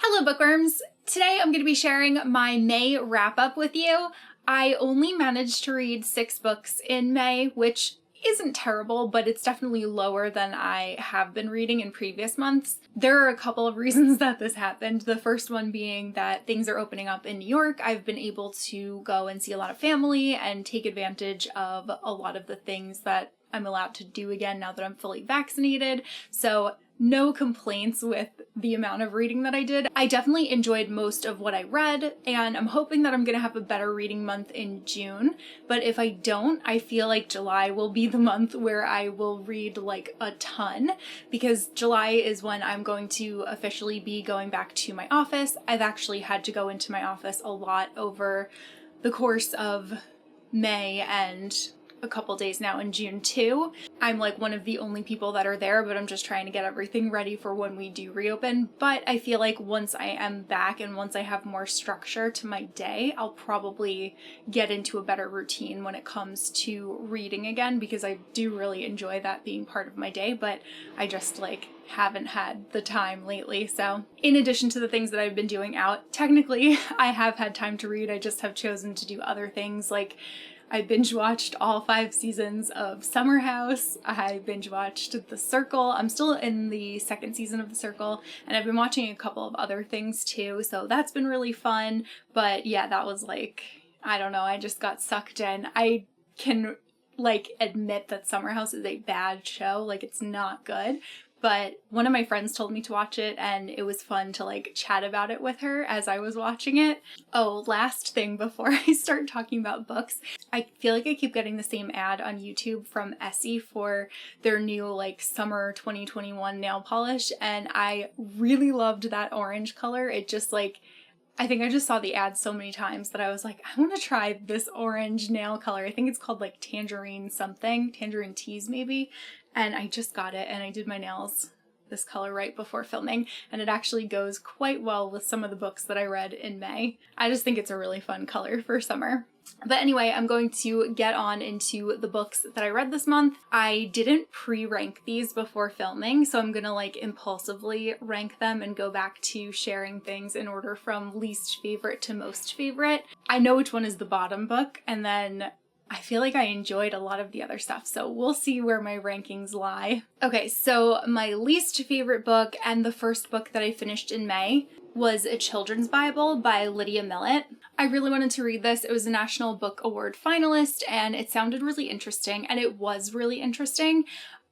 Hello bookworms! Today I'm going to be sharing my May wrap-up with you. I only managed to read 6 books in May, which isn't terrible, but it's definitely lower than I have been reading in previous months. There are a couple of reasons that this happened. The first one being that things are opening up in New York. I've been able to go and see a lot of family and take advantage of a lot of the things that I'm allowed to do again now that I'm fully vaccinated. So no complaints with the amount of reading that I did. I definitely enjoyed most of what I read, and I'm hoping that I'm gonna have a better reading month in June, but if I don't, I feel like July will be the month where I will read like a ton, because July is when I'm going to officially be going back to my office. I've actually had to go into my office a lot over the course of May and a couple days now in June too. I'm like one of the only people that are there, but I'm just trying to get everything ready for when we do reopen. But I feel like once I am back and once I have more structure to my day, I'll probably get into a better routine when it comes to reading again, because I do really enjoy that being part of my day, but I just like haven't had the time lately. So in addition to the things that I've been doing out, technically I have had time to read. I just have chosen to do other things. Like I binge watched all 5 seasons of Summer House. I binge watched The Circle. I'm still in the 2nd season of The Circle, and I've been watching a couple of other things too, so that's been really fun. But yeah, that was like, I don't know, I just got sucked in. I can like admit that Summer House is a bad show, like it's not good. But one of my friends told me to watch it, and it was fun to like chat about it with her as I was watching it. Oh, last thing before I start talking about books, I feel like I keep getting the same ad on YouTube from Essie for their new like summer 2021 nail polish, and I really loved that orange color. It just like, I think I just saw the ad so many times that I was like, I want to try this orange nail color. I think it's called like Tangerine something, Tangerine Tease maybe. And I just got it and I did my nails this color right before filming, and it actually goes quite well with some of the books that I read in May. I just think it's a really fun color for summer. But anyway, I'm going to get on into the books that I read this month. I didn't pre-rank these before filming, so I'm gonna like impulsively rank them and go back to sharing things in order from least favorite to most favorite. I know which one is the bottom book, and then I feel like I enjoyed a lot of the other stuff, so we'll see where my rankings lie. Okay, so my least favorite book and the first book that I finished in May was A Children's Bible by Lydia Millett. I really wanted to read this. It was a National Book Award finalist, and it sounded really interesting, and it was really interesting.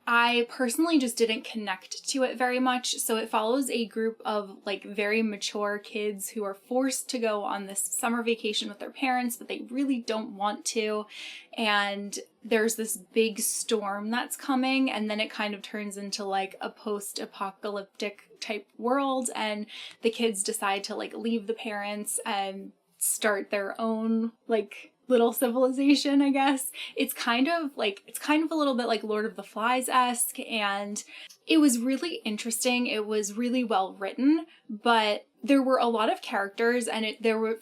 I personally just didn't connect to it very much. So it follows a group of like very mature kids who are forced to go on this summer vacation with their parents, but they really don't want to. And there's this big storm that's coming, and then it kind of turns into like a post-apocalyptic type world, and the kids decide to like leave the parents and start their own like little civilization, I guess. It's kind of a little bit like Lord of the Flies-esque, and it was really interesting. It was really well written, but there were a lot of characters, and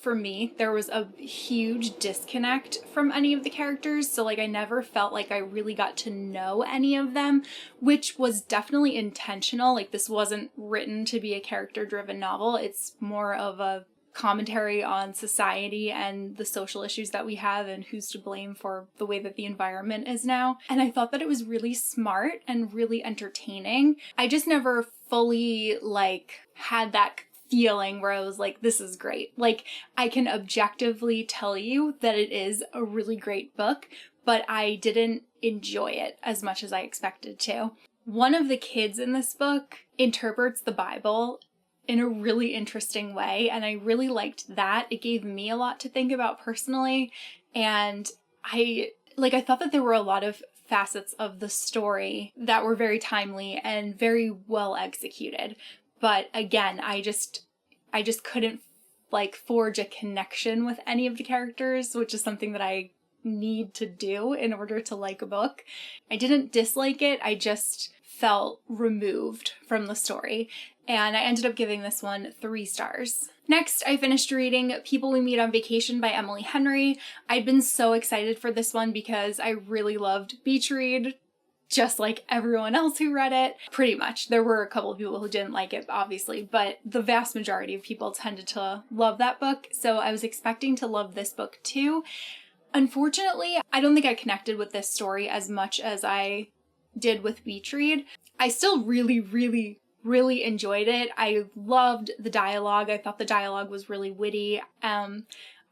for me, there was a huge disconnect from any of the characters. So like I never felt like I really got to know any of them, which was definitely intentional. Like this wasn't written to be a character-driven novel. It's more of a commentary on society and the social issues that we have and who's to blame for the way that the environment is now. And I thought that it was really smart and really entertaining. I just never fully like had that feeling where I was like, this is great. Like I can objectively tell you that it is a really great book, but I didn't enjoy it as much as I expected to. One of the kids in this book interprets the Bible in a really interesting way, and I really liked that. It gave me a lot to think about personally, and I thought that there were a lot of facets of the story that were very timely and very well executed. But again, I just couldn't like forge a connection with any of the characters, which is something that I need to do in order to like a book. I didn't dislike it, I just felt removed from the story, and I ended up giving this one 3 stars. Next, I finished reading People We Meet on Vacation by Emily Henry. I'd been so excited for this one because I really loved beach read just like everyone else who read it. Pretty much. There were a couple of people who didn't like it, obviously, but the vast majority of people tended to love that book, so I was expecting to love this book too. Unfortunately, I don't think I connected with this story as much as I did with Beach Read. I still really enjoyed it. I loved the dialogue. I thought the dialogue was really witty.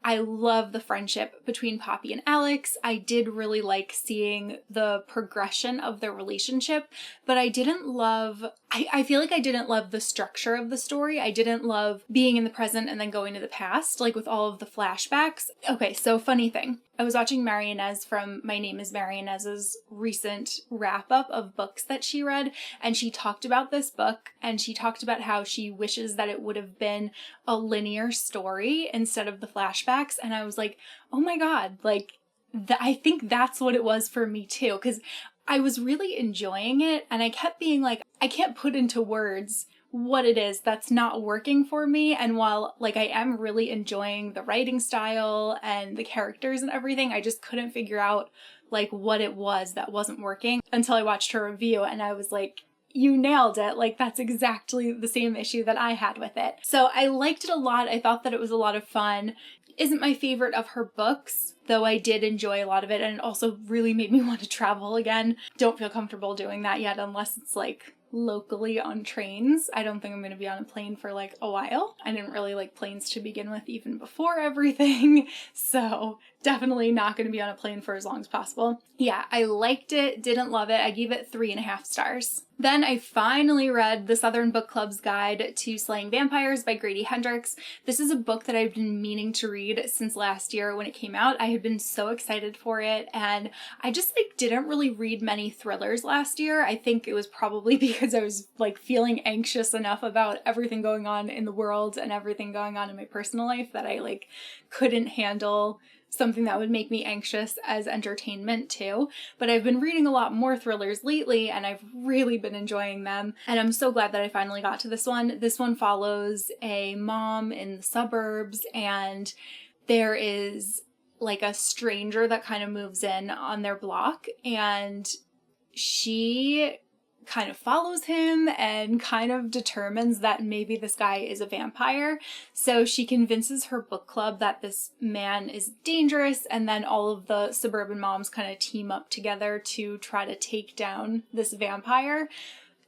I love the friendship between Poppy and Alex. I did really like seeing the progression of their relationship, but I didn't love, I feel like I didn't love the structure of the story. I didn't love being in the present and then going to the past, like with all of the flashbacks. Okay, so funny thing. I was watching Mary Inez from My Name is Mary Inez's recent wrap-up of books that she read, and she talked about this book, and she talked about how she wishes that it would have been a linear story instead of the flashbacks, and I was like, oh my god, like, I think that's what it was for me too, because I was really enjoying it, and I kept being like, I can't put into words what it is that's not working for me. And while like I am really enjoying the writing style and the characters and everything, I just couldn't figure out like what it was that wasn't working until I watched her review, and I was like, you nailed it. Like, that's exactly the same issue that I had with it. So I liked it a lot. I thought that it was a lot of fun. Isn't my favorite of her books, though I did enjoy a lot of it, and it also really made me want to travel again. Don't feel comfortable doing that yet unless it's like locally on trains. I don't think I'm going to be on a plane for like a while. I didn't really like planes to begin with even before everything, so definitely not going to be on a plane for as long as possible. Yeah, I liked it, didn't love it. I gave it 3.5 stars. Then I finally read The Southern Book Club's Guide to Slaying Vampires by Grady Hendrix. This is a book that I've been meaning to read since last year when it came out. I had been so excited for it, and I just like didn't really read many thrillers last year. I think it was probably because I was like feeling anxious enough about everything going on in the world and everything going on in my personal life that I like couldn't handle something that would make me anxious as entertainment too. But I've been reading a lot more thrillers lately, and I've really been enjoying them, and I'm so glad that I finally got to this one. This one follows a mom in the suburbs, and there is like a stranger that kind of moves in on their block, and she kind of follows him and kind of determines that maybe this guy is a vampire. So she convinces her book club that this man is dangerous, and then all of the suburban moms kind of team up together to try to take down this vampire.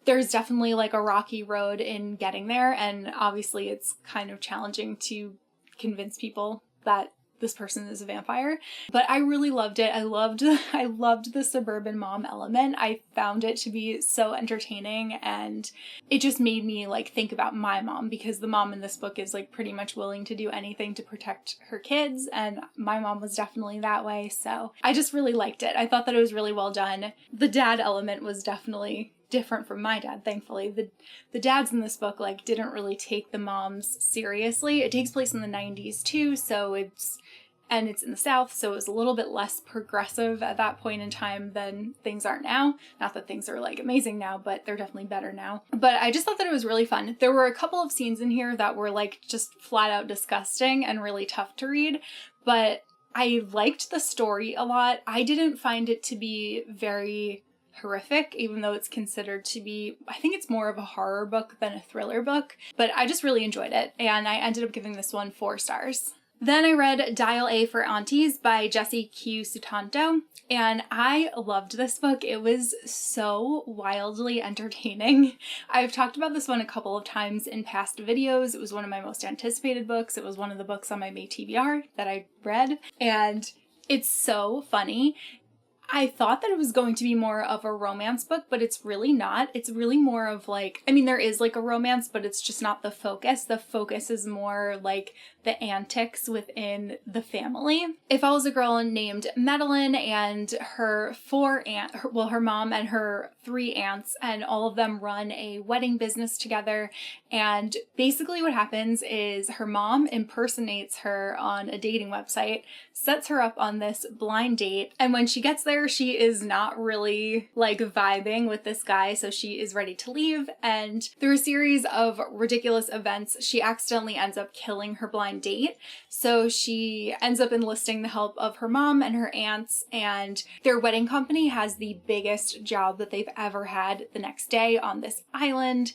There's definitely like a rocky road in getting there, and obviously it's kind of challenging to convince people that this person is a vampire, but I really loved it. I loved the suburban mom element. I found it to be so entertaining, and it just made me like think about my mom, because the mom in this book is like pretty much willing to do anything to protect her kids, and my mom was definitely that way. So I just really liked it. I thought that it was really well done. The dad element was definitely different from my dad, thankfully. The dads in this book like didn't really take the moms seriously. It takes place in the 90s too, so it's in the South, so it was a little bit less progressive at that point in time than things are now. Not that things are like amazing now, but they're definitely better now. But I just thought that it was really fun. There were a couple of scenes in here that were like just flat out disgusting and really tough to read, but I liked the story a lot. I didn't find it to be very horrific, even though it's considered to be, I think it's more of a horror book than a thriller book, but I just really enjoyed it, and I ended up giving this one 4 stars. Then I read Dial A for Aunties by Jessie Q. Sutanto, and I loved this book. It was so wildly entertaining. I've talked about this one a couple of times in past videos. It was one of my most anticipated books. It was one of the books on my May TBR that I read, and it's so funny. I thought that it was going to be more of a romance book, but it's really not. It's really more of like, I mean, there is like a romance, but it's just not the focus. The focus is more like the antics within the family. It follows a girl named Madeline and her mom and her three aunts, and all of them run a wedding business together. And basically what happens is her mom impersonates her on a dating website, sets her up on this blind date, and when she gets there, she is not really like vibing with this guy, so she is ready to leave. And through a series of ridiculous events, she accidentally ends up killing her blind date. So she ends up enlisting the help of her mom and her aunts, and their wedding company has the biggest job that they've ever had the next day on this island.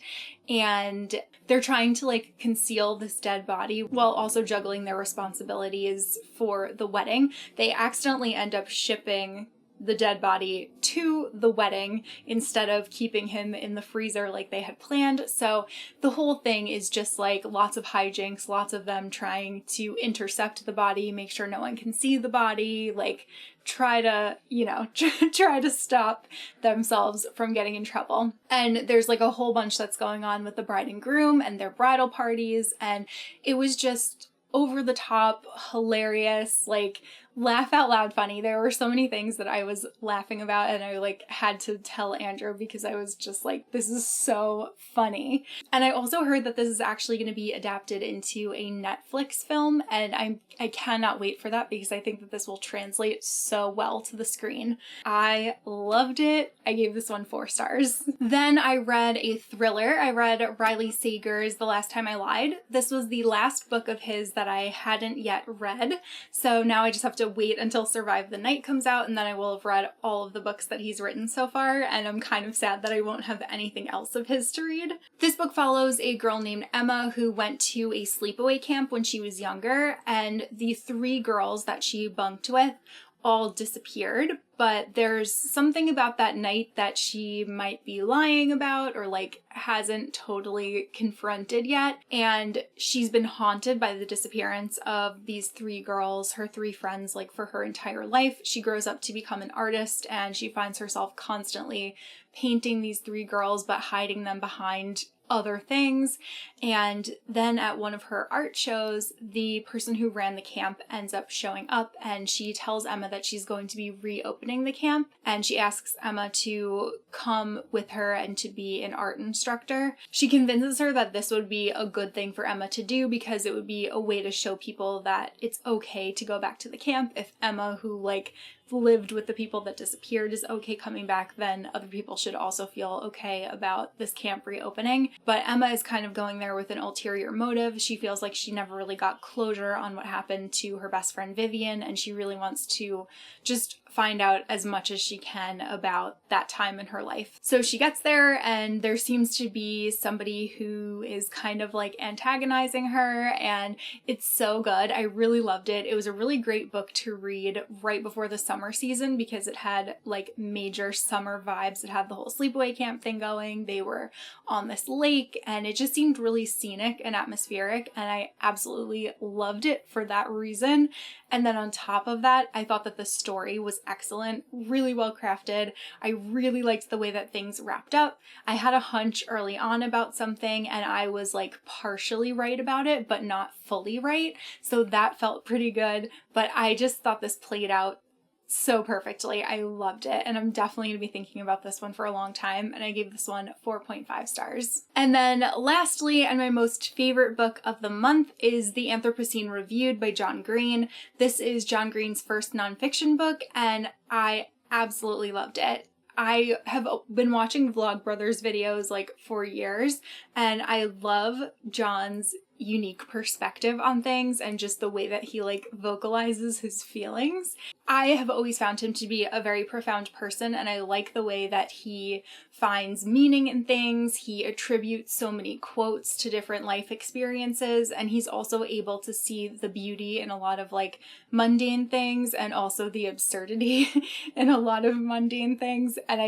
And they're trying to like conceal this dead body while also juggling their responsibilities for the wedding. They accidentally end up shipping the dead body to the wedding instead of keeping him in the freezer like they had planned. So the whole thing is just like lots of hijinks, lots of them trying to intercept the body, make sure no one can see the body, like try to, try to stop themselves from getting in trouble. And there's like a whole bunch that's going on with the bride and groom and their bridal parties, and it was just over the top, hilarious, like laugh out loud funny. There were so many things that I was laughing about, and I like had to tell Andrew because I was just like, this is so funny. And I also heard that this is actually going to be adapted into a Netflix film, and I cannot wait for that because I think that this will translate so well to the screen. I loved it. I gave this one 4 stars. Then I read a thriller. I read Riley Sager's The Last Time I Lied. This was the last book of his that I hadn't yet read, so now I just have to wait until Survive the Night comes out, and then I will have read all of the books that he's written so far, and I'm kind of sad that I won't have anything else of his to read. This book follows a girl named Emma who went to a sleepaway camp when she was younger, and the 3 girls that she bunked with all disappeared, but there's something about that night that she might be lying about or like hasn't totally confronted yet, and she's been haunted by the disappearance of these 3 girls, her 3 friends, like for her entire life. She grows up to become an artist, and she finds herself constantly painting these 3 girls but hiding them behind other things. And then at one of her art shows, the person who ran the camp ends up showing up, and she tells Emma that she's going to be reopening the camp, and she asks Emma to come with her and to be an art instructor. She convinces her that this would be a good thing for Emma to do because it would be a way to show people that it's okay to go back to the camp. If Emma, who like lived with the people that disappeared, is okay coming back, then other people should also feel okay about this camp reopening. But Emma is kind of going there with an ulterior motive. She feels like she never really got closure on what happened to her best friend Vivian, and she really wants to just find out as much as she can about that time in her life. So she gets there, and there seems to be somebody who is kind of like antagonizing her, and it's so good. I really loved it. It was a really great book to read right before the summer season because it had like major summer vibes. It had the whole sleepaway camp thing going. They were on this lake, and it just seemed really scenic and atmospheric, and I absolutely loved it for that reason. And then on top of that, I thought that the story was excellent, really well crafted. I really liked the way that things wrapped up. I had a hunch early on about something, and I was like partially right about it, but not fully right. So that felt pretty good, but I just thought this played out so perfectly. I loved it, and I'm definitely going to be thinking about this one for a long time, and I gave this one 4.5 stars. And then lastly, and my most favorite book of the month, is The Anthropocene Reviewed by John Green. This is John Green's first nonfiction book, and I absolutely loved it. I have been watching Vlogbrothers videos like for years, and I love John's unique perspective on things and just the way that he like vocalizes his feelings. I have always found him to be a very profound person, and I like the way that he finds meaning in things. He attributes so many quotes to different life experiences, and he's also able to see the beauty in a lot of like mundane things and also the absurdity in a lot of mundane things. And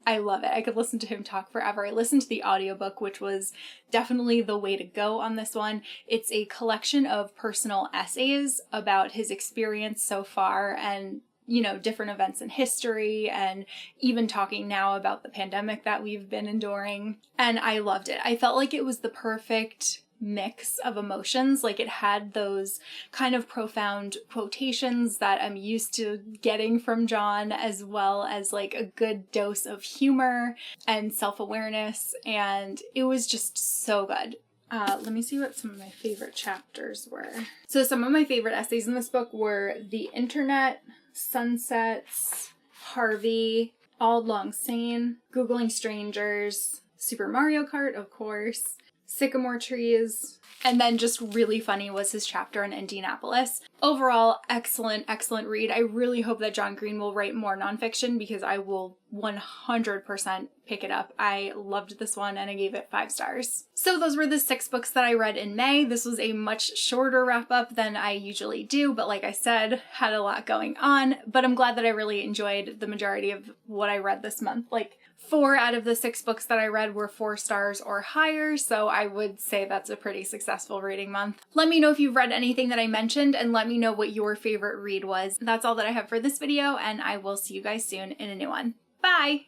I love it. I could listen to him talk forever. I listened to the audiobook, which was definitely the way to go on this one. It's a collection of personal essays about his experience so far and, you know, different events in history, and even talking now about the pandemic that we've been enduring. And I loved it. I felt like it was the perfect mix of emotions. Like, it had those kind of profound quotations that I'm used to getting from John, as well as like a good dose of humor and self-awareness, and it was just so good. Let me see what some of my favorite chapters were. So some of my favorite essays in this book were The Internet, Sunsets, Harvey, Auld Lang Syne, Googling Strangers, Super Mario Kart, of course, Sycamore Trees, and then just really funny was his chapter on Indianapolis. Overall, excellent, excellent read. I really hope that John Green will write more nonfiction because I will 100% pick it up. I loved this one and I gave it 5 stars. So those were the 6 books that I read in May. This was a much shorter wrap up than I usually do, but like I said, had a lot going on, but I'm glad that I really enjoyed the majority of what I read this month. Like, 4 out of the 6 books that I read were 4 stars or higher, so I would say that's a pretty successful reading month. Let me know if you've read anything that I mentioned, and let me know what your favorite read was. That's all that I have for this video, and I will see you guys soon in a new one. Bye!